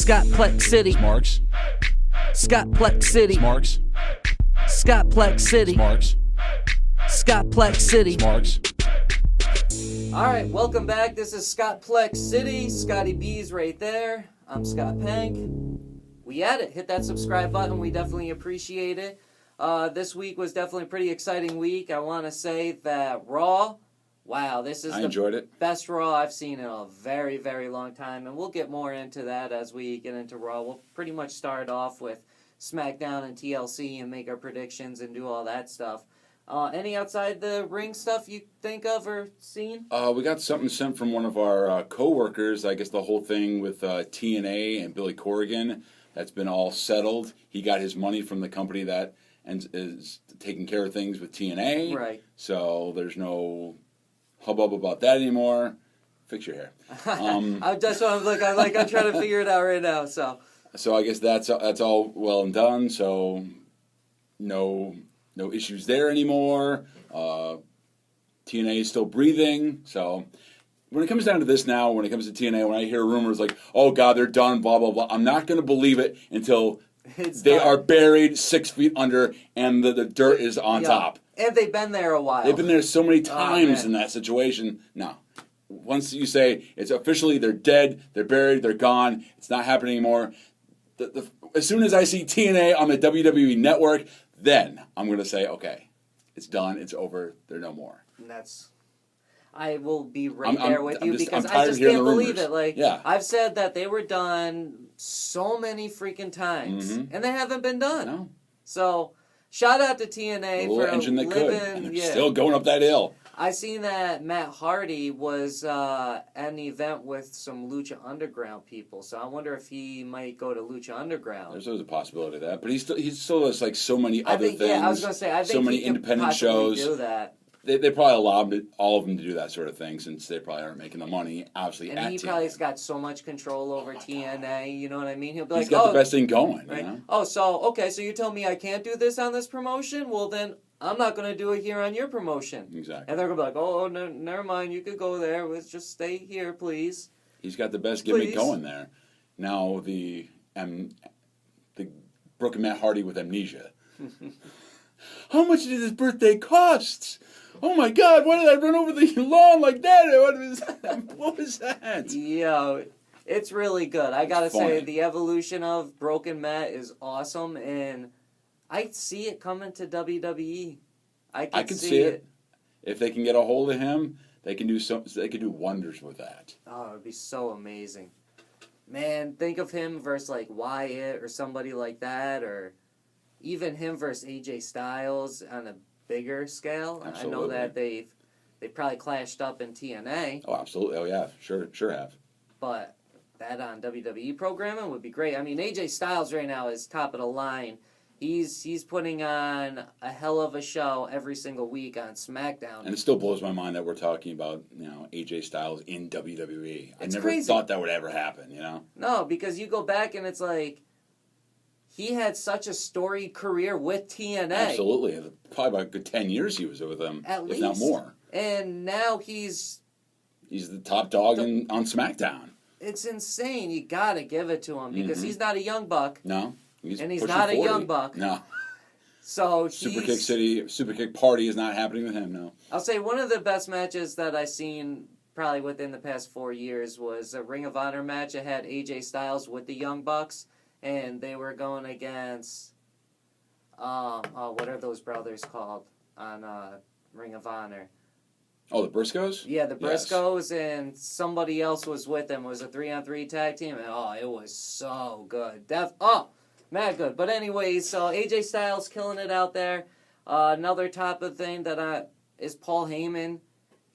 Scottplex City. Marks. Scottplex City. Marks. Scottplex City. Marks. Scottplex City. Marks. All right, welcome back. This is Scottplex City. Scotty B's right there. I'm Scott Pank. We at it. Hit that subscribe button. We definitely appreciate it. This week was definitely a pretty exciting week. I want to say that Raw, wow, this is enjoyed it. Best Raw I've seen in a very, very long time. And we'll get more into that as we get into Raw. We'll pretty much start off with SmackDown and TLC and make our predictions and do all that stuff. Any outside the ring stuff you think of or seen? We got something sent from one of our co-workers. I guess the whole thing with TNA and Billy Corrigan, that's been all settled. He got his money from the company that is taking care of things with TNA. Right. So there's no hubbub about that anymore. Fix your hair. That's what I'm looking. I'm trying to figure it out right now. So I guess that's all well and done. So no issues there anymore. TNA is still breathing. So when it comes down to this now, when it comes to TNA, when I hear rumors like, oh God, they're done, blah, blah, blah, I'm not going to believe it until they are buried 6 feet under and the dirt is on top. And they've been there a while. They've been there so many times in that situation. No. Once you say it's officially they're dead, they're buried, they're gone, it's not happening anymore. As soon as I see TNA on the WWE network, then I'm going to say, okay, it's done, it's over, they're no more. And I will be there with you because I just can't believe it. I've said that they were done so many freaking times, and they haven't been done. No. So, shout out to TNA for engine that living. Could. And they're still going up that hill. I seen that Matt Hardy was at an event with some Lucha Underground people, so I wonder if he might go to Lucha Underground. There's always a possibility of that, but he still has like so many other things. Yeah, I was gonna say, I think so many he independent could shows. do that. They probably allowed all of them to do that sort of thing since they probably aren't making the money, obviously, and at he TNA. probably's got so much control over TNA, you know what I mean? He'll be like, he's got the best thing going, right? You know? Oh, so you're telling me I can't do this on this promotion? Well, then I'm not going to do it here on your promotion. Exactly. And they're going to be like, oh, no, never mind, you could go there. Let's just stay here, please. He's got the best gimmick going there. Now the Brooke and Matt Hardy with amnesia. How much did his birthday cost? Oh my God! Why did I run over the lawn like that? What was that? Yo, it's really good. I gotta say, the evolution of Broken Matt is awesome, and I see it coming to WWE. I can see it. If they can get a hold of him, they can do They can do wonders with that. Oh, it'd be so amazing, man. Think of him versus like Wyatt or somebody like that, or even him versus AJ Styles on a bigger scale. Absolutely. I know that they probably clashed up in TNA. Oh, absolutely. Oh, yeah. Sure have. But that on WWE programming would be great. I mean, AJ Styles right now is top of the line. He's putting on a hell of a show every single week on SmackDown. And it still blows my mind that we're talking about, AJ Styles in WWE. I never crazy. thought that would ever happen, No, because you go back and it's like, he had such a storied career with TNA. Absolutely. Probably about a good 10 years he was with them, at least. If not more. And now he's the top dog on SmackDown. It's insane. You got to give it to him because he's not a young buck. No. He's not 40. A young buck. No. So Superkick Party is not happening with him, no. I'll say one of the best matches that I've seen probably within the past 4 years was a Ring of Honor match. It had AJ Styles with the Young Bucks. And they were going against, what are those brothers called on Ring of Honor? Oh, the Briscoes? Yeah, the Briscoes, and somebody else was with them. It was a 3-on-3 tag team, and it was so good. Mad good. But anyways, so AJ Styles killing it out there. Another top of thing that is Paul Heyman.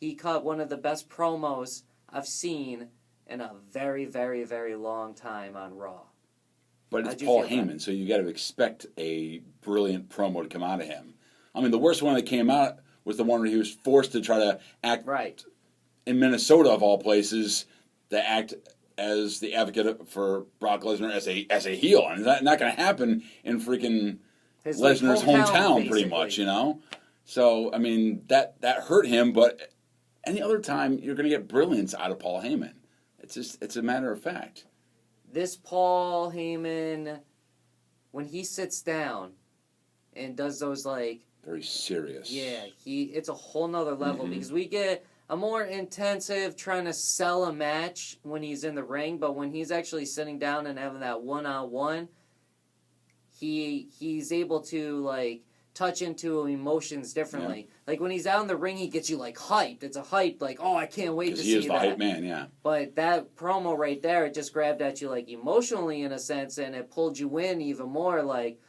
He cut one of the best promos I've seen in a very, very, very long time on Raw. But it's Paul Heyman, so you got to expect a brilliant promo to come out of him. I mean, the worst one that came out was the one where he was forced to try to act in Minnesota, of all places, to act as the advocate for Brock Lesnar as a heel. And that's not going to happen in freaking Lesnar's hometown pretty much, So, I mean, that hurt him, but any other time, you're going to get brilliance out of Paul Heyman. It's a matter of fact. this Paul Heyman, when he sits down and does those, like... Very serious. Yeah, it's a whole nother level because we get a more intensive trying to sell a match when he's in the ring, but when he's actually sitting down and having that one-on-one, he's able to, like, touch into emotions differently. Yeah. Like, when he's out in the ring, he gets you, like, hyped. It's a hype, like, oh, I can't wait to see that. Because he is the hype man, yeah. But that promo right there, it just grabbed at you, like, emotionally in a sense, and it pulled you in even more, like,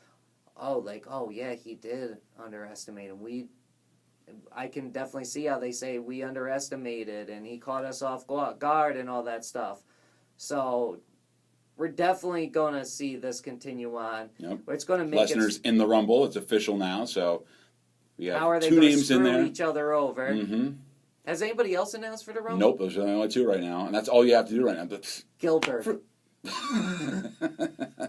oh, yeah, he did underestimate him. I can definitely see how they say we underestimated, and he caught us off guard and all that stuff. So... we're definitely going to see this continue on. Yep. It's going to make Lesnar's in the Rumble. It's official now, so we have how are they 2 names in there. Each other over. Mm-hmm. Has anybody else announced for the Rumble? Nope, those are the only 2 right now, and that's all you have to do right now. Gilbert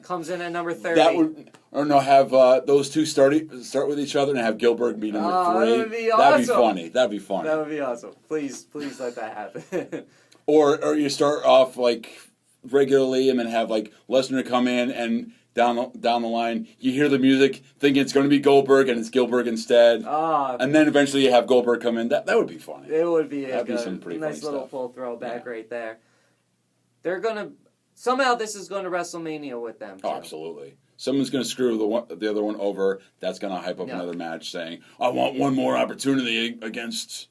comes in at number 30. That would, or no, have those 2 start with each other and have Gilbert be number 3. That would be awesome. That'd be funny. That'd be funny. That would be awesome. Please let that happen. or you start off like regularly and then have like Lesnar come in and down the line you hear the music thinking it's going to be Goldberg and it's Gilbert instead. And then eventually you have Goldberg come in. That would be funny. It would be some pretty nice funny little stuff. full throwback right there. They're going to somehow this is going to WrestleMania with them too. Oh, absolutely. Someone's going to screw the other one over. That's going to hype up another match saying, I want one more opportunity against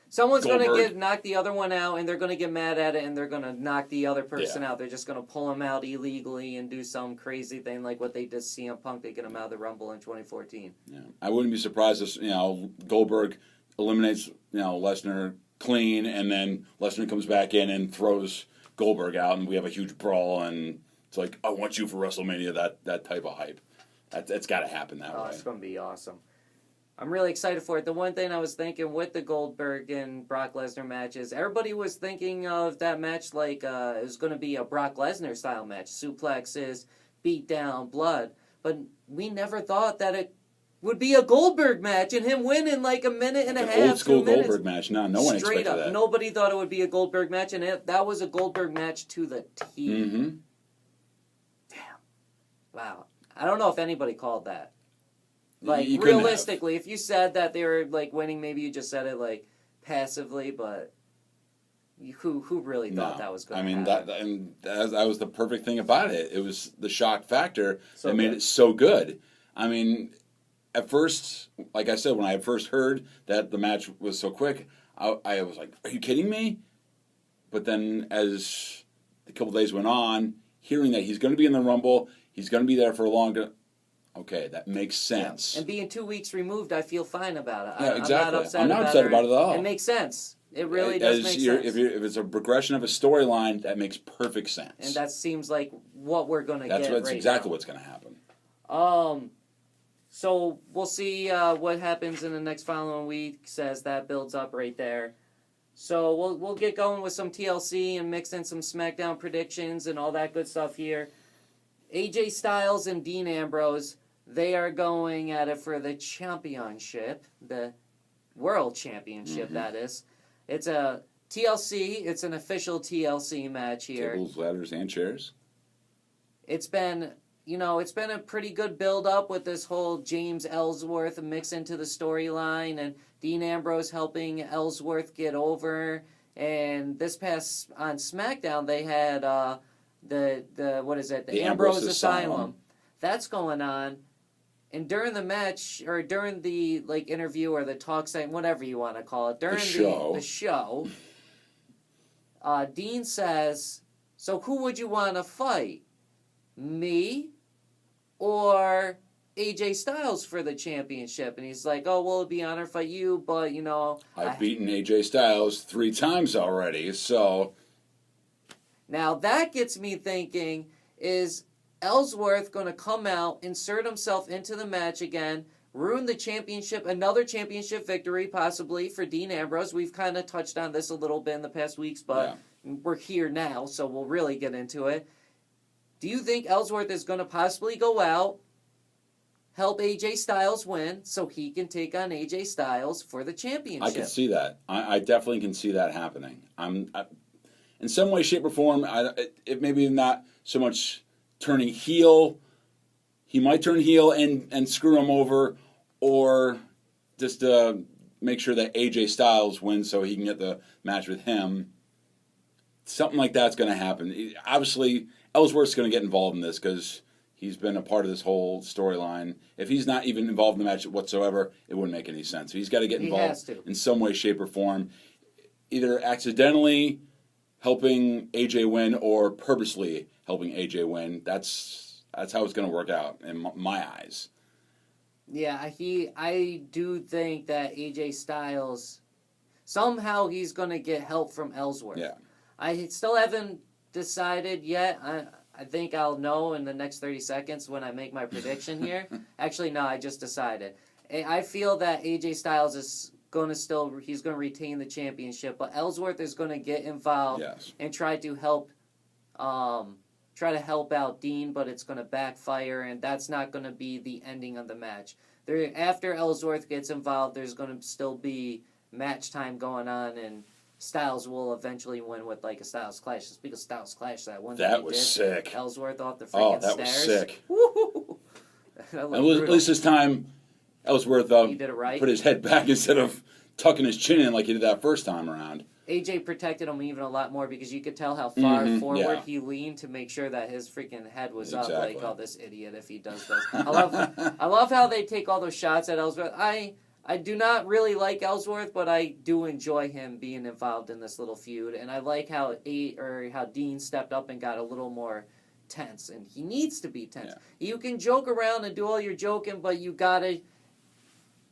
Someone's going Goldberg. to knock the other one out, and they're going to get mad at it, and they're going to knock the other person out. They're just going to pull him out illegally and do some crazy thing like what they did to CM Punk. They get him out of the Rumble in 2014. Yeah, I wouldn't be surprised if Goldberg eliminates Lesnar clean, and then Lesnar comes back in and throws Goldberg out, and we have a huge brawl, and it's like, I want you for WrestleMania. That type of hype. That's got to happen that way. It's going to be awesome. I'm really excited for it. The one thing I was thinking with the Goldberg and Brock Lesnar matches, everybody was thinking of that match like it was going to be a Brock Lesnar style match. Suplexes, beat down, blood. But we never thought that it would be a Goldberg match and him win in like a minute and a half. Old school 2 minutes. Goldberg match. No one Straight expected up. that. Nobody thought it would be a Goldberg match, and that was a Goldberg match to the T. Mm-hmm. Damn. Wow. I don't know if anybody called that. Like, you realistically, if you said that they were, like, winning, maybe you just said it, like, passively, but who really thought that was going to happen? That was the perfect thing about it. It was the shock factor that made it so good. I mean, at first, like I said, when I first heard that the match was so quick, I was like, are you kidding me? But then as the couple days went on, hearing that he's going to be in the Rumble, he's going to be there for a long okay, that makes sense. Yeah. And being 2 weeks removed, I feel fine about it. Yeah, exactly. I'm not upset about it at all. It makes sense. It really does make sense. If it's a progression of a storyline, that makes perfect sense. And that seems like what we're going to get. That's exactly what's going to happen. So we'll see what happens in the next following weeks as that builds up right there. So we'll get going with some TLC and mix in some SmackDown predictions and all that good stuff here. AJ Styles and Dean Ambrose, they are going at it for the championship, the world championship, that is. It's a TLC. It's an official TLC match here. Tables, ladders, and chairs. It's been a pretty good build-up with this whole James Ellsworth mix into the storyline and Dean Ambrose helping Ellsworth get over. And this past on SmackDown, they had the Ambrose Asylum. That's going on. And during the match, or during the interview or the talk segment, whatever you want to call it, during the show, Dean says, so who would you want to fight? Me or AJ Styles for the championship? And he's like, oh, well, it'd be an honor to fight you, but, I've beaten AJ Styles 3 times already, so... Now, that gets me thinking, is Ellsworth going to come out, insert himself into the match again, ruin the championship, another championship victory possibly for Dean Ambrose? We've kind of touched on this a little bit in the past weeks, but we're here now, so we'll really get into it. Do you think Ellsworth is going to possibly go out, help AJ Styles win, so he can take on AJ Styles for the championship? I can see that. I definitely can see that happening. In some way, shape, or form, it maybe not so much turning heel. He might turn heel and screw him over, or just make sure that AJ Styles wins so he can get the match with him. Something like that's going to happen. Obviously, Ellsworth's going to get involved in this because he's been a part of this whole storyline. If he's not even involved in the match whatsoever, it wouldn't make any sense. He's got to get involved in some way, shape, or form, either accidentally helping AJ win or purposely helping AJ win. That's how it's going to work out in my eyes. Yeah, I do think that AJ Styles, somehow he's going to get help from Ellsworth. Yeah. I still haven't decided yet. I think I'll know in the next 30 seconds when I make my prediction here. Actually, no, I just decided. I feel that AJ Styles is going to he's going to retain the championship, but Ellsworth is going to get involved and try to help out Dean, but it's going to backfire, and that's not going to be the ending of the match. After Ellsworth gets involved, there's going to still be match time going on, and Styles will eventually win with like a Styles Clash. Speaking of Styles Clash, that one that was sick. Ellsworth off the freaking stairs. Oh, that was sick. Woo-hoo. At least this time, Ellsworth he did it right. Put his head back instead of tucking his chin in like he did that first time around. AJ protected him even a lot more because you could tell how far forward he leaned to make sure that his freaking head was up. Like, oh, this idiot, if he does this. I love how they take all those shots at Ellsworth. I do not really like Ellsworth, but I do enjoy him being involved in this little feud, and I like how Dean stepped up and got a little more tense, and he needs to be tense. Yeah. You can joke around and do all your joking, but you gotta.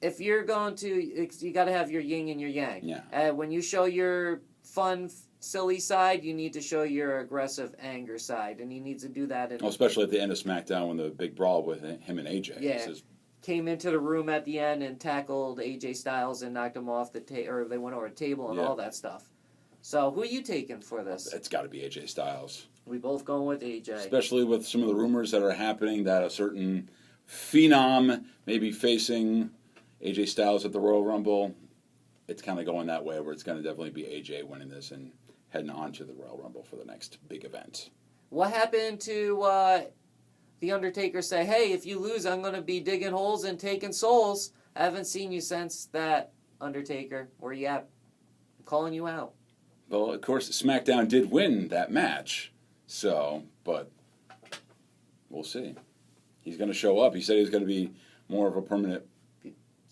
If you're going to, you got to have your yin and your yang. Yeah. When you show your fun, silly side, you need to show your aggressive anger side, and he needs to do that. Especially at the end of SmackDown when the big brawl with him and AJ. Yeah. Came into the room at the end and tackled AJ Styles and knocked him off the or they went over a table and all that stuff. So who are you taking for this? It's got to be AJ Styles. We both going with AJ. Especially with some of the rumors that are happening that a certain phenom may be facing AJ Styles at the Royal Rumble. It's kind of going that way where it's going to definitely be AJ winning this and heading on to the Royal Rumble for the next big event. What happened to The Undertaker say, hey, if you lose, I'm going to be digging holes and taking souls? I haven't seen you since that, Undertaker. Where you at? I'm calling you out. Well, of course, SmackDown did win that match. But we'll see. He's going to show up. He said he's going to be more of a permanent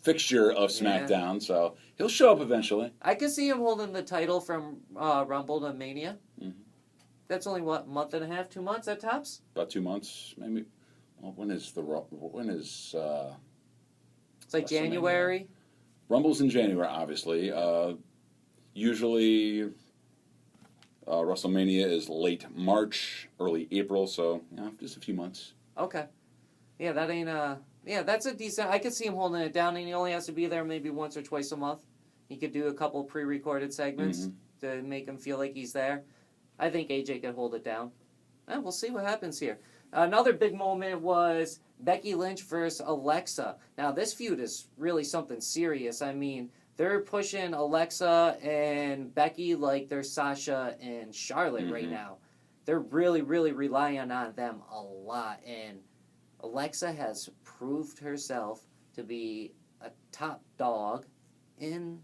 fixture of SmackDown, so he'll show up eventually. I could see him holding the title from Rumble to Mania. Mm-hmm. That's only, what, month and a half, 2 months at tops? About 2 months, maybe. Well, when is... It's like January? Rumble's in January, obviously. Usually, WrestleMania is late March, early April, so, just a few months. Okay. Yeah, that ain't... that's a decent... I could see him holding it down, and he only has to be there maybe once or twice a month. He could do a couple pre-recorded segments to make him feel like he's there. I think AJ could hold it down. We'll see what happens here. Another big moment was Becky Lynch versus Alexa. Now, this feud is really something serious. I mean, they're pushing Alexa and Becky like they're Sasha and Charlotte right now. They're really, really relying on them a lot. And Alexa has proved herself to be a top dog in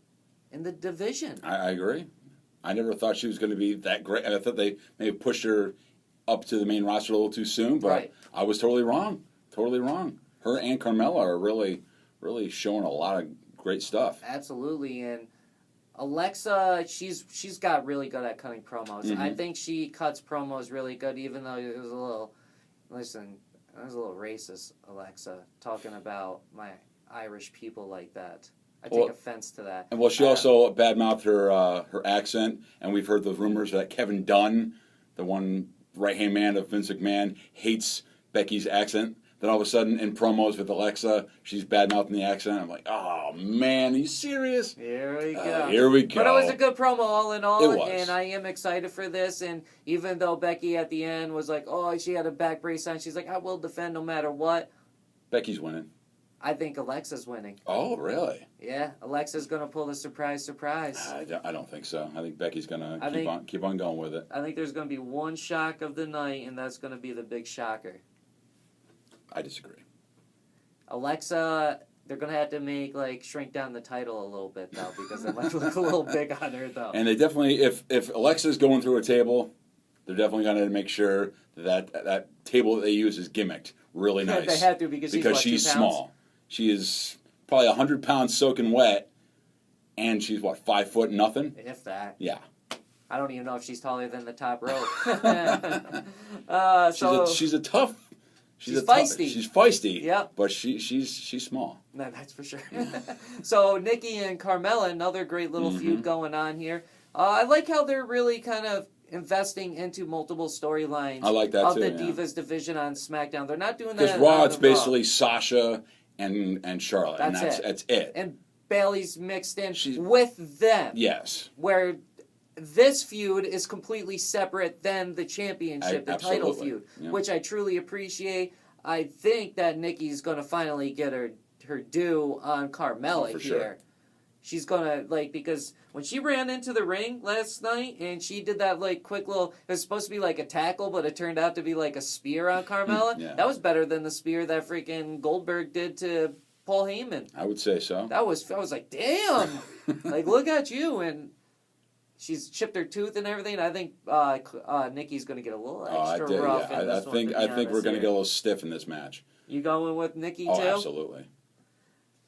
the division. I agree. I never thought she was going to be that great. I thought they may have pushed her up to the main roster a little too soon, but I was totally wrong. Totally wrong. Her and Carmella are really, really showing a lot of great stuff. Absolutely, and Alexa, she's got really good at cutting promos. I think she cuts promos really good, even though it was a little. Listen, I was a little racist, Alexa, talking about my Irish people like that. I take offense to that. And she also badmouthed her accent, and we've heard the rumors that Kevin Dunn, the one right-hand man of Vince McMahon, hates Becky's accent. Then all of a sudden, in promos with Alexa, she's badmouthing the accent. I'm like, oh, man, are you serious? Here we go. Here we go. But it was a good promo all in all. It was. And I am excited for this. And even though Becky at the end was like, oh, she had a back brace on, she's like, I will defend no matter what. Becky's winning. I think Alexa's winning. Oh, really? Yeah, Alexa's going to pull the surprise. I don't think so. I think Becky's going to keep on going with it. I think there's going to be one shock of the night, and that's going to be the big shocker. I disagree. Alexa, they're going to have to shrink down the title a little bit, though, because it might look a little big on her, though. And they definitely, if Alexa's going through a table, they're definitely going to make sure that table that they use is gimmicked really nice. They have to because she's small. She is probably 100 pounds soaking wet, and she's, 5 foot nothing? If that. Yeah. I don't even know if she's taller than the top rope. She's a tough... She's feisty. She's feisty. Yep. But she's small. No, that's for sure. So Nikki and Carmella, another great little feud going on here. I like how they're really kind of investing into multiple storylines. I like that of too. Of the Divas division on SmackDown. They're not doing that. Because Raw, it's basically Sasha and Charlotte. That's it. And Bayley's mixed in with them. Yes. Where this feud is completely separate than the championship, the title feud, which I truly appreciate. I think that Nikki's going to finally get her due on Carmella here. Sure. She's going to, because when she ran into the ring last night and she did that, quick little, it was supposed to be like a tackle, but it turned out to be like a spear on Carmella. That was better than the spear that freaking Goldberg did to Paul Heyman. I would say so. I was like, damn! Look at you, and she's chipped her tooth and everything. I think Nikki's going to get a little extra rough. Yeah. I think we're going to get a little stiff in this match. You going with Nikki too? Oh, absolutely.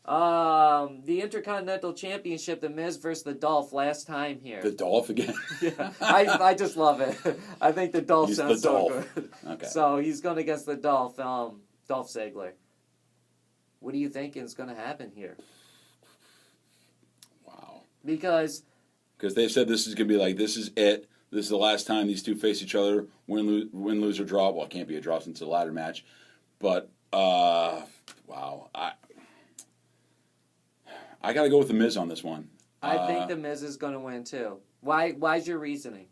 The Intercontinental Championship, The Miz versus the Dolph last time here. The Dolph again? Yeah, I just love it. I think the Dolph sounds so good. Okay. So he's going against the Dolph, Dolph Ziggler. What do you think is going to happen here? Wow. Because they said this is going to be this is it. This is the last time these two face each other. Win, lose, or draw. Well, it can't be a draw since it's a ladder match. But, wow. I got to go with The Miz on this one. I think The Miz is going to win, too. Why's your reasoning?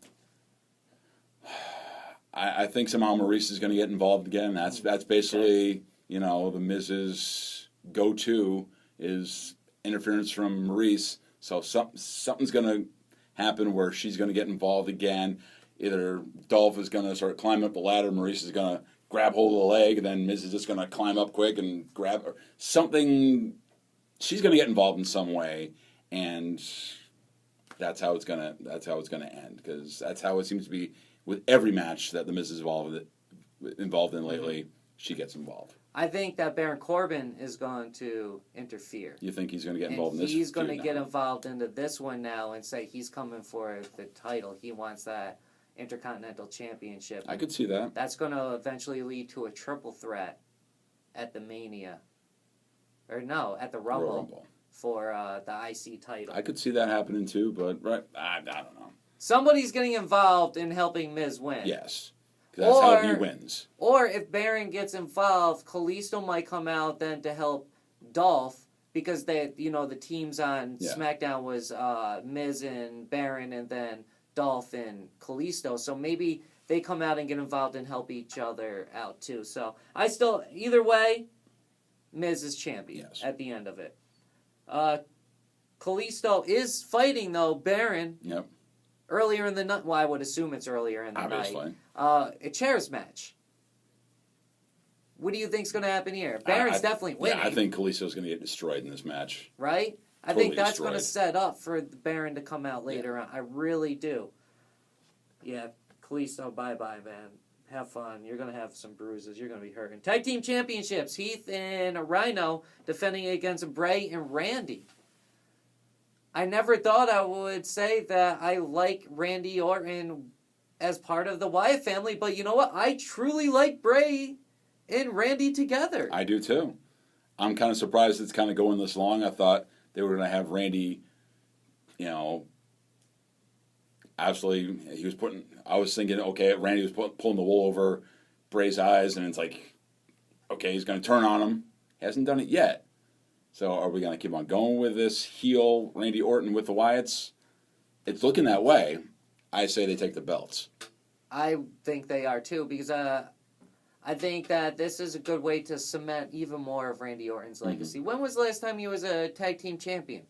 I think somehow Maurice is going to get involved again. That's basically, The Miz's go-to is interference from Maurice. So something's going to happen where she's going to get involved again. Either Dolph is going to sort of climb up the ladder, Maurice is going to grab hold of the leg, and then Miz is just going to climb up quick and grab her. Something... She's going to get involved in some way, and that's how it's going to end. Because that's how it seems to be with every match that the Miz is involved in lately. She gets involved. I think that Baron Corbin is going to interfere. You think he's going to get involved in this? He's going to get involved into this one now and say he's coming for the title. He wants that Intercontinental Championship. I could see that. That's going to eventually lead to a triple threat at the Mania. Or no, at the Rumble. For the IC title. I could see that happening too, but I don't know. Somebody's getting involved in helping Miz win. Yes. That's how he wins. Or if Baron gets involved, Kalisto might come out then to help Dolph because the teams on SmackDown was Miz and Baron and then Dolph and Kalisto. So maybe they come out and get involved and help each other out too. So either way, Miz is champion at the end of it. Kalisto is fighting, though, Baron. Yep. Earlier in the night. Well, I would assume it's earlier in the night. A chairs match. What do you think's going to happen here? Baron's definitely winning. Yeah, I think Kalisto's going to get destroyed in this match. Right? I think that's going to set up for Baron to come out later on. I really do. Yeah, Kalisto, bye-bye, man. Have fun. You're going to have some bruises. You're going to be hurting. Tag Team Championships. Heath and Rhino defending against Bray and Randy. I never thought I would say that I like Randy Orton as part of the Wyatt family, but you know what? I truly like Bray and Randy together. I do too. I'm kind of surprised it's kind of going this long. I thought they were going to have Randy, absolutely, I was thinking, okay, Randy was pulling the wool over Bray's eyes, and it's like, okay, he's going to turn on him. He hasn't done it yet. So are we going to keep on going with this heel Randy Orton with the Wyatts? It's looking that way. I say they take the belts. I think they are too, because I think that this is a good way to cement even more of Randy Orton's legacy. Mm-hmm. When was the last time he was a tag team champion,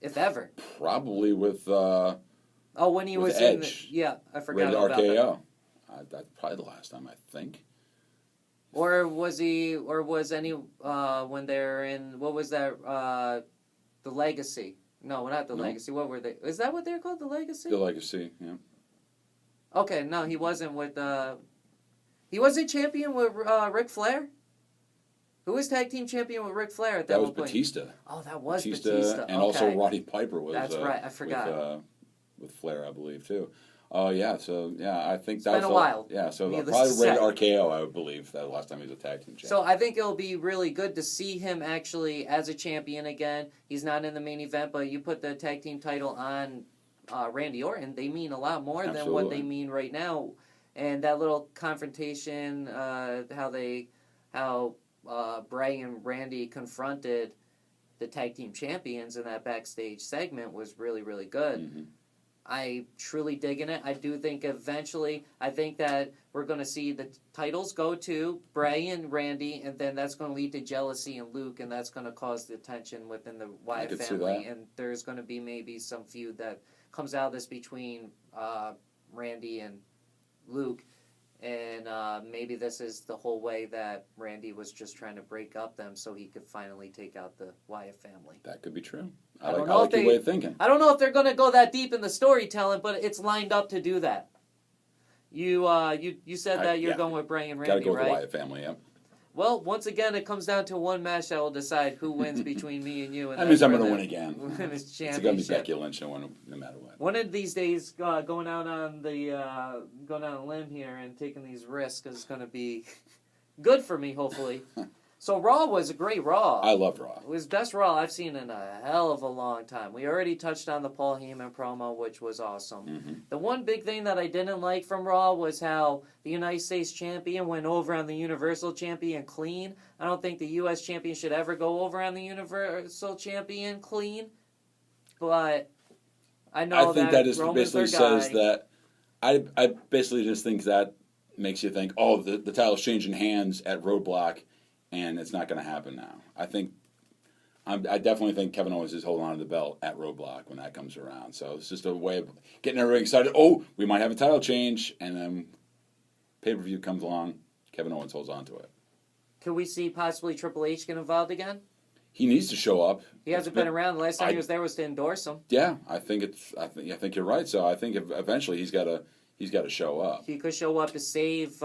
if ever? Probably with. When he was Edge. I forgot about RKO. That's probably the last time, I think. Or was he? Or was any when they're in? What was that? The Legacy. No, not the Legacy. What were they? Is that what they're called? The Legacy. The Legacy. Yeah. Okay, no, he wasn't with. He wasn't champion with Ric Flair. Who was tag team champion with Ric Flair at that point? That was Batista. Oh, that was Batista. And also Roddy Piper was. That's right. I forgot. With Flair, I believe too. Oh yeah, so I think it's been a while. Yeah, so probably Ray RKO, I would believe, that last time he was a tag team champion. So I think it'll be really good to see him actually as a champion again. He's not in the main event, but you put the tag team title on Randy Orton, they mean a lot more than what they mean right now. And that little confrontation, how Bray and Randy confronted the tag team champions in that backstage segment was really, really good. Mm-hmm. I truly digging it. I do think eventually, I think that we're going to see the titles go to Bray and Randy, and then that's going to lead to jealousy in Luke, and that's going to cause the tension within the Wyatt family. And there's going to be maybe some feud that comes out of this between Randy and Luke. And maybe this is the whole way that Randy was just trying to break up them so he could finally take out the Wyatt family. That could be true. I like your way of thinking. I don't know if they're going to go that deep in the storytelling, but it's lined up to do that. You said that you're going with Bray and Randy, right? Got to go with the Wyatt family, yeah. Well, once again, it comes down to one match that will decide who wins between me and you. And that means I'm going to win again. Women's championship. It's going to be Becky Lynch no matter what. One of these days, going out on a limb here and taking these risks is going to be good for me, hopefully. So Raw was a great Raw. I loved Raw. It was best Raw I've seen in a hell of a long time. We already touched on the Paul Heyman promo, which was awesome. Mm-hmm. The one big thing that I didn't like from Raw was how the United States Champion went over on the Universal Champion clean. I don't think the U.S. Champion should ever go over on the Universal Champion clean. But I know I think that is basically says that. I basically just think that makes you think, oh, the title's changing hands at Roadblock. And it's not going to happen now. I definitely think Kevin Owens is holding on to the belt at Roadblock when that comes around. So it's just a way of getting everybody excited. Oh, we might have a title change, and then pay-per-view comes along. Kevin Owens holds on to it. Could we see possibly Triple H get involved again? He needs to show up. He hasn't been around. The last time he was there was to endorse him. Yeah, I think you're right. So I think eventually he's got to show up. He could show up to save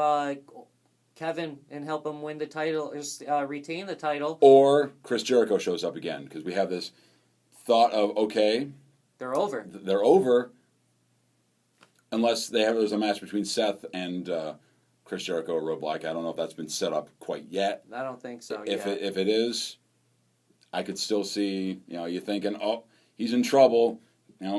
Kevin and help him win the title, retain the title. Or Chris Jericho shows up again, because we have this thought of, okay, they're over. They're over, unless there's a match between Seth and Chris Jericho at Roadblock. I don't know if that's been set up quite yet. I don't think so. If it is, I could still see, you're thinking, oh, he's in trouble.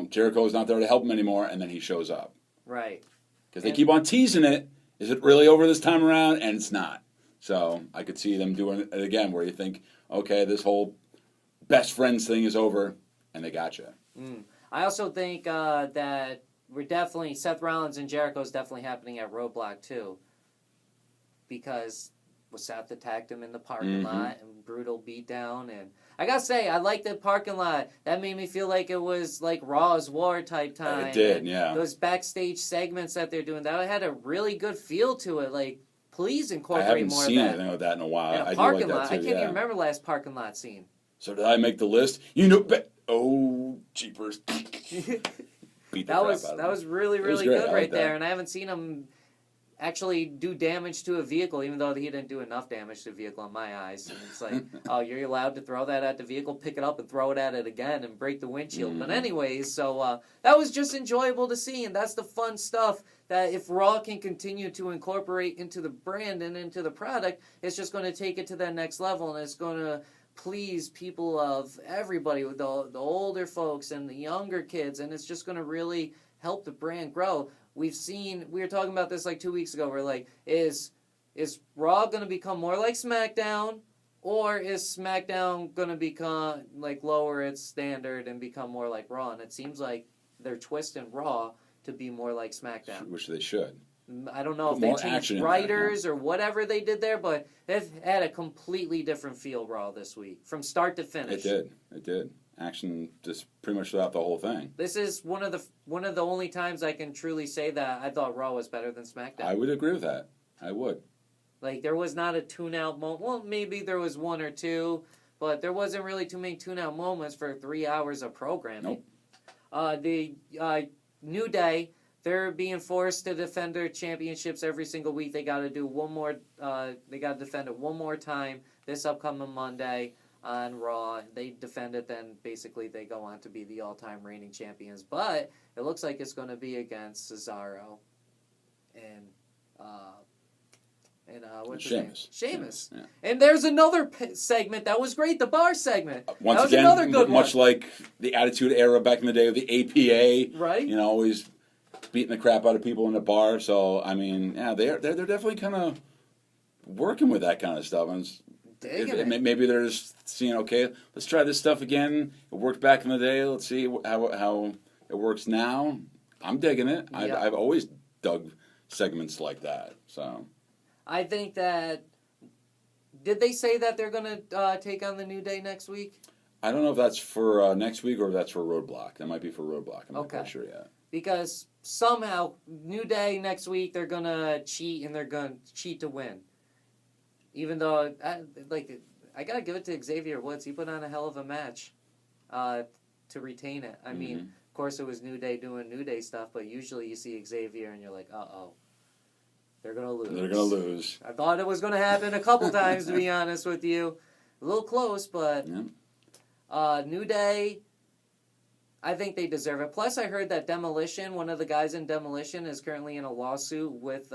Jericho's not there to help him anymore, and then he shows up. Right. Because they keep on teasing it. Is it really over this time around? And it's not. So I could see them doing it again where you think, okay, this whole best friends thing is over, and they got you. I also think that Seth Rollins and Jericho is definitely happening at Roadblock too. Because Seth attacked him in the parking lot and brutal beatdown. And I got to say, I liked the parking lot. That made me feel like it was like Raw's War type time. It did, and yeah. Those backstage segments that they're doing, that had a really good feel to it. Like, please incorporate more of that. I haven't seen anything like that in a while. In a parking lot. I can't even remember the last parking lot scene. So did I make the list? Oh, jeepers. Beat the crap out of him. That was really, really good right there. And I haven't seen him actually do damage to a vehicle, even though he didn't do enough damage to the vehicle in my eyes. And it's like, oh, you're allowed to throw that at the vehicle, pick it up and throw it at it again and break the windshield. But anyways, so that was just enjoyable to see, and that's the fun stuff that if Raw can continue to incorporate into the brand and into the product, it's just going to take it to that next level, and it's going to please people of everybody, with the older folks and the younger kids, and it's just going to really help the brand grow. We were talking about this like 2 weeks ago. We're like, is Raw going to become more like SmackDown, or is SmackDown going to become like lower its standard and become more like Raw? And it seems like they're twisting Raw to be more like SmackDown. Which they should. I don't know if they changed writers or whatever they did there, but they've had a completely different feel, Raw, this week, from start to finish. It did. Action just pretty much throughout the whole thing. This is one of the only times I can truly say that I thought Raw was better than SmackDown. I would agree with that. I would. Like, there was not a tune-out moment. Well, maybe there was one or two, but there wasn't really too many tune-out moments for 3 hours of programming. Nope. The New Day, they're being forced to defend their championships every single week. They got to do one more. They got to defend it one more time this upcoming Monday on Raw. They defend it, then basically they go on to be the all-time reigning champions. But it looks like it's going to be against Cesaro and what's his name? Sheamus. Yeah. And there's another segment that was great, the bar segment. Once that was again, another good much one. like the Attitude Era back in the day of the APA. Right. Always beating the crap out of people in the bar. So, I mean, yeah, they're definitely kind of working with that kind of stuff. And maybe they're just seeing, okay, let's try this stuff again. It worked back in the day. Let's see how it works now. I'm digging it. Yeah. I've always dug segments like that. So I think that... Did they say that they're going to take on the New Day next week? I don't know if that's for next week or if that's for Roadblock. That might be for Roadblock. I'm not quite sure yet. Because somehow, New Day next week, they're going to cheat, and they're going to cheat to win. Even though, I got to give it to Xavier Woods. He put on a hell of a match to retain it. I mean, of course, it was New Day doing New Day stuff, but usually you see Xavier and you're like, uh-oh. They're going to lose. They're going to lose. I thought it was going to happen a couple times, to be honest with you. A little close, but New Day, I think they deserve it. Plus, I heard that Demolition, one of the guys in Demolition, is currently in a lawsuit with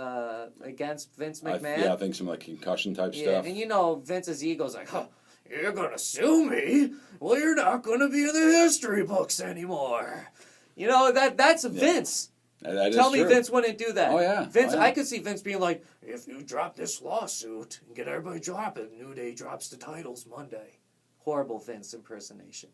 against Vince McMahon. I think some concussion type stuff. And Vince's ego's like, huh, you're going to sue me? Well, you're not going to be in the history books anymore. That's Vince. Tell me Vince wouldn't do that. Oh, yeah. Vince, I could see Vince being like, if you drop this lawsuit and get everybody drop it, New Day drops the titles Monday. Horrible Vince impersonation.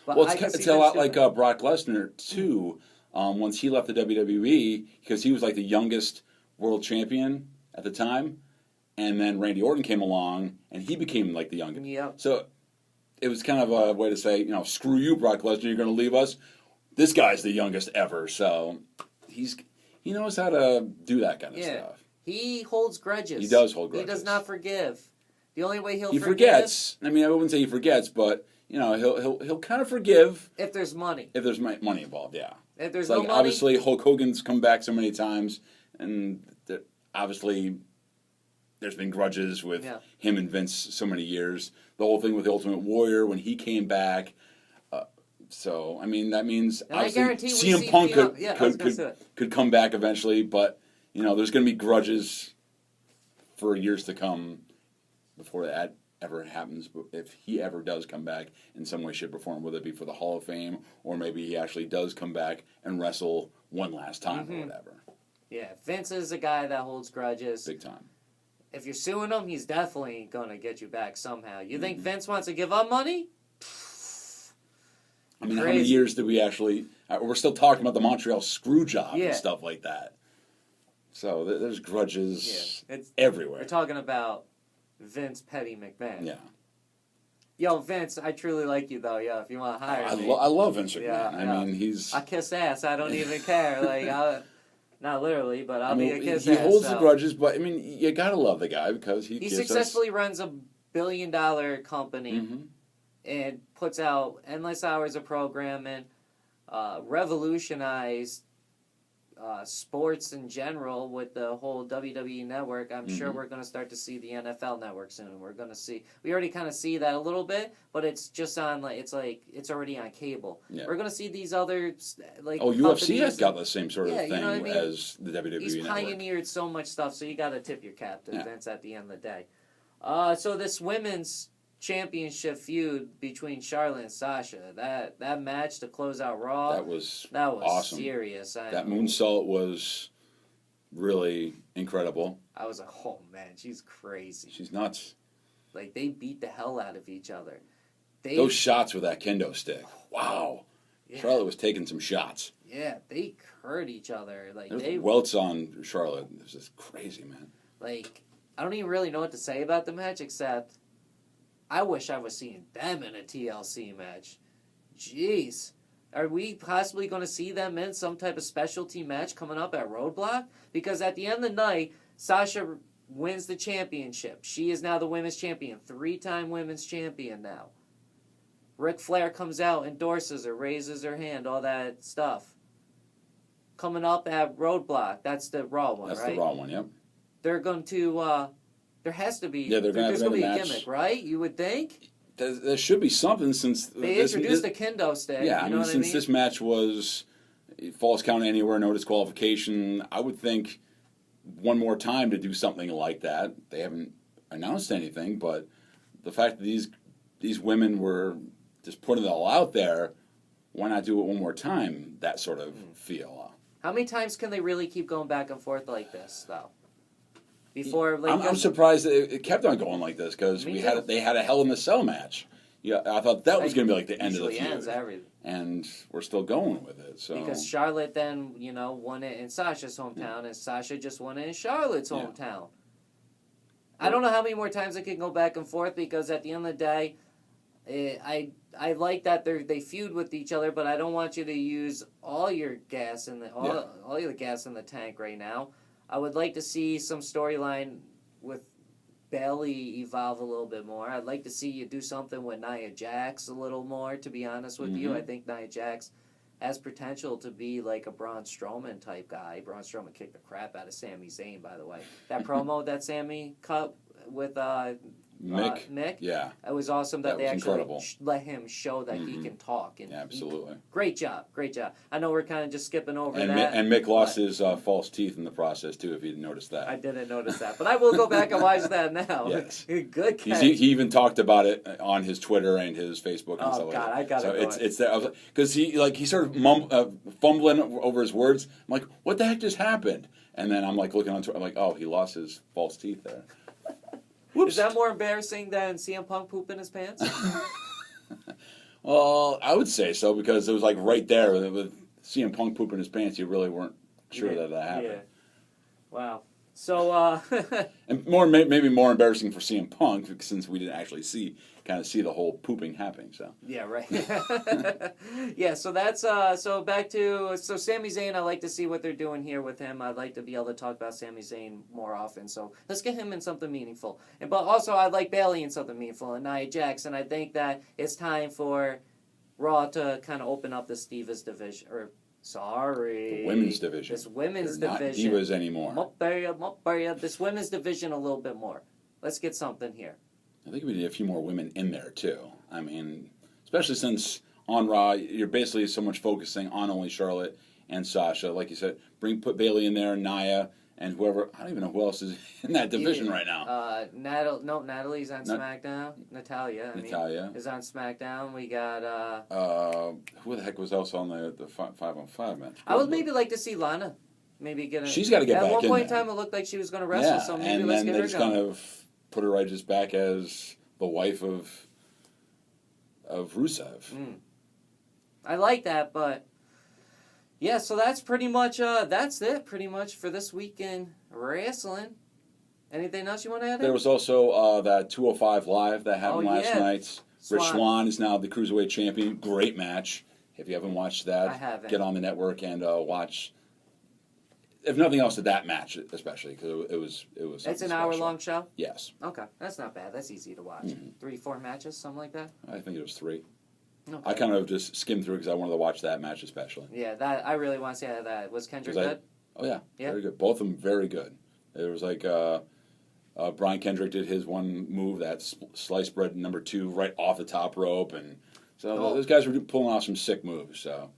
But well, it's a lot like Brock Lesnar, too. Once he left the WWE, because he was like the youngest world champion at the time, and then Randy Orton came along, and he became like the youngest. Yep. So it was kind of a way to say, screw you, Brock Lesnar, you're going to leave us. This guy's the youngest ever, so he knows how to do that kind of stuff. He holds grudges. He does hold grudges. He does not forgive. The only way he forgets. I mean, I wouldn't say he forgets, but he'll kind of forgive if there's money. If there's money involved, yeah. If there's no money, obviously Hulk Hogan's come back so many times, and obviously there's been grudges with him and Vince so many years. The whole thing with the Ultimate Warrior when he came back. So, I mean, that means obviously CM Punk could come back eventually, but, there's going to be grudges for years to come before that ever happens. But if he ever does come back in some way, shape, or form, whether it be for the Hall of Fame or maybe he actually does come back and wrestle one last time or whatever. Yeah, Vince is a guy that holds grudges. Big time. If you're suing him, he's definitely going to get you back somehow. You think Vince wants to give up money? I mean, how many years did we actually... we're still talking about the Montreal screw job and stuff like that. So there's grudges everywhere. We're talking about Vince Petty McMahon. Yeah. Yo, Vince, I truly like you, though. Yo, if you want to hire me. I love Vince McMahon. I mean, he's... I kiss ass. I don't even care. Not literally, but I'll be a kiss ass. He holds the grudges, but, I mean, you got to love the guy because he successfully runs a billion-dollar company. And puts out endless hours of programming, revolutionized sports in general with the whole WWE network. I'm sure we're going to start to see the NFL network soon. We're going to see... We already kind of see that a little bit, but it's just on... It's already on cable. Yeah. We're going to see these other... UFC has got the same sort of thing as the WWE network. He's pioneered so much stuff, so you got to tip your cap to Vince at the end of the day. So this women's championship feud between Charlotte and Sasha. That match to close out Raw. That was awesome. Serious. That moonsault was really incredible. I was like, oh man, she's crazy. She's nuts. They beat the hell out of each other. Those shots with that kendo stick. Wow. Yeah. Charlotte was taking some shots. Yeah, they hurt each other. Like There's welts on Charlotte. It was just crazy, man. Like, I don't even really know what to say about the match, except I wish I was seeing them in a TLC match. Jeez. Are we possibly going to see them in some type of specialty match coming up at Roadblock? Because at the end of the night, Sasha wins the championship. She is now the women's champion. 3-time women's champion now. Ric Flair comes out, endorses her, raises her hand, all that stuff. Coming up at Roadblock. That's the Raw one, right? That's the Raw one, yep. They're going to, there has to be, there's going to be a gimmick, right? You would think? There should be something since... They introduced the kendo stick. Yeah, you know since this match was falls count anywhere, no disqualification, I would think one more time to do something like that. They haven't announced anything, but the fact that these women were just putting it all out there, why not do it one more time? That sort of feel. How many times can they really keep going back and forth like this, though? Before, I'm surprised that it kept on going like this because they had a Hell in a Cell match. Yeah, I thought that was going to be like the end of the feud, ends everything. And we're still going with it. So because Charlotte then won it in Sasha's hometown, and Sasha just won it in Charlotte's hometown. I don't know how many more times it can go back and forth because at the end of the day, I like that they feud with each other, but I don't want you to use all your gas in all your gas in the tank right now. I would like to see some storyline with Bayley evolve a little bit more. I'd like to see you do something with Nia Jax a little more, to be honest with you. I think Nia Jax has potential to be like a Braun Strowman type guy. Braun Strowman kicked the crap out of Sami Zayn, by the way. That promo that Sami cut with Mick. Yeah. It was awesome that they actually incredible. Let him show that he can talk. And absolutely. Great job. I know we're kind of just skipping over that. And Mick lost his false teeth in the process, too, if you didn't notice that. I didn't notice that. But I will go back and watch that now. Yes. Good catch. He even talked about it on his Twitter and his Facebook and stuff like that. I got it. So it's there. Because he started fumbling over his words. I'm like, what the heck just happened? And then I'm like looking on Twitter. I'm like, oh, he lost his false teeth there. Whoops. Is that more embarrassing than CM Punk pooping his pants? Well, I would say so because it was like right there with CM Punk pooping his pants. You really weren't sure that happened. Yeah. Wow. So and maybe more embarrassing for CM Punk since we didn't actually see the whole pooping happening. So yeah, right. Yeah. So that's back to Sami Zayn. I like to see what they're doing here with him. I'd like to be able to talk about Sami Zayn more often. So let's get him in something meaningful. But also I'd like Bayley in something meaningful and Nia Jax. And I think that it's time for Raw to kind of open up the Divas division the women's division. This women's They're division. Not divas anymore. This women's division a little bit more. Let's get something here. I think we need a few more women in there, too. I mean, especially since on Raw, you're basically so much focusing on only Charlotte and Sasha. Like you said, put Bayley in there, Nia, and whoever. I don't even know who else is in that division right now. Natalie's on SmackDown. Natalia is on SmackDown. We got... who the heck was else on the 5-on-5 match? I would maybe like to see Lana. Maybe get She's got to get back in there. At one point in time, it looked like she was going to wrestle, so maybe let's get her going. And then they just kind of put her right just back as the wife of Rusev. I like that, but yeah, so that's pretty much that's it pretty much for this weekend wrestling. Anything else you want to add? There was also that 205 Live that happened last night. Swan. Rich Swann is now the Cruiserweight Champion. Great match. If you haven't watched that, I haven't. Get on the network and watch. If nothing else, that match especially because it was. It's an hour-long show. Yes. Okay, that's not bad. That's easy to watch. 3-4 matches, something like that. I think it was 3. Okay. I kind of just skimmed through because I wanted to watch that match especially. Yeah, that I really want to see that. Was Kendrick good? Oh yeah, very good. Both of them very good. There was like Brian Kendrick did his one move, that sliced bread number 2 right off the top rope, and so those guys were pulling off some sick moves. So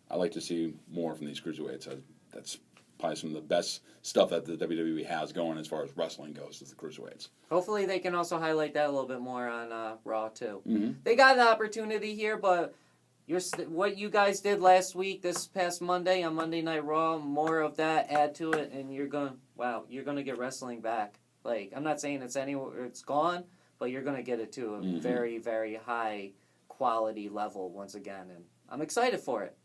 I like to see more from these cruiserweights. That's probably some of the best stuff that the WWE has going as far as wrestling goes, is the cruiserweights. Hopefully they can also highlight that a little bit more on Raw too. Mm-hmm. They got an opportunity here, but what you guys did last week, this past Monday on Monday Night Raw, more of that, add to it, and you're gonna get wrestling back. Like, I'm not saying it's gone, but you're gonna get it to a very, very high quality level once again, and I'm excited for it.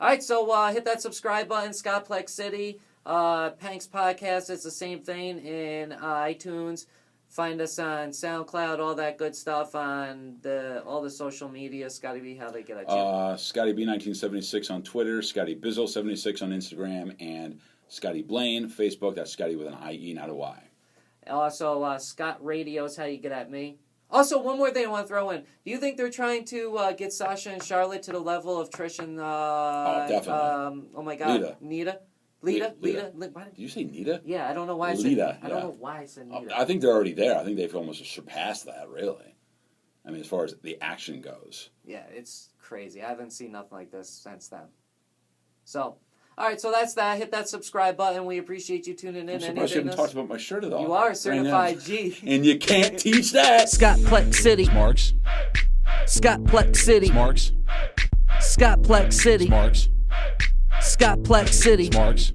All right, so hit that subscribe button, Scottplex City. Panks Podcast, it's the same thing in iTunes. Find us on SoundCloud, all that good stuff on all the social media. Scotty B, how they get at you? Scotty B 1976 on Twitter, Scotty Bizzle 76 on Instagram, and Scotty Blaine Facebook. That's Scotty with an IE, not a Y. Also, Scott Radio's how you get at me. Also, one more thing I want to throw in. Do you think they're trying to get Sasha and Charlotte to the level of Trish and definitely. Oh my God, Lita. Lita? Did you say Nita? Yeah, I don't know why I said Lita. I don't know why I said Nita. I think they're already there. I think they've almost surpassed that, really. I mean, as far as the action goes. Yeah, it's crazy. I haven't seen nothing like this since then. So, all right, so that's that. Hit that subscribe button. We appreciate you tuning in. I'm surprised you haven't talked about my shirt at all. You are a certified G. And you can't teach that. Scottplex City. Marks. Scottplex City. Marks. Scottplex City. Marks. Scottplex City. Marks.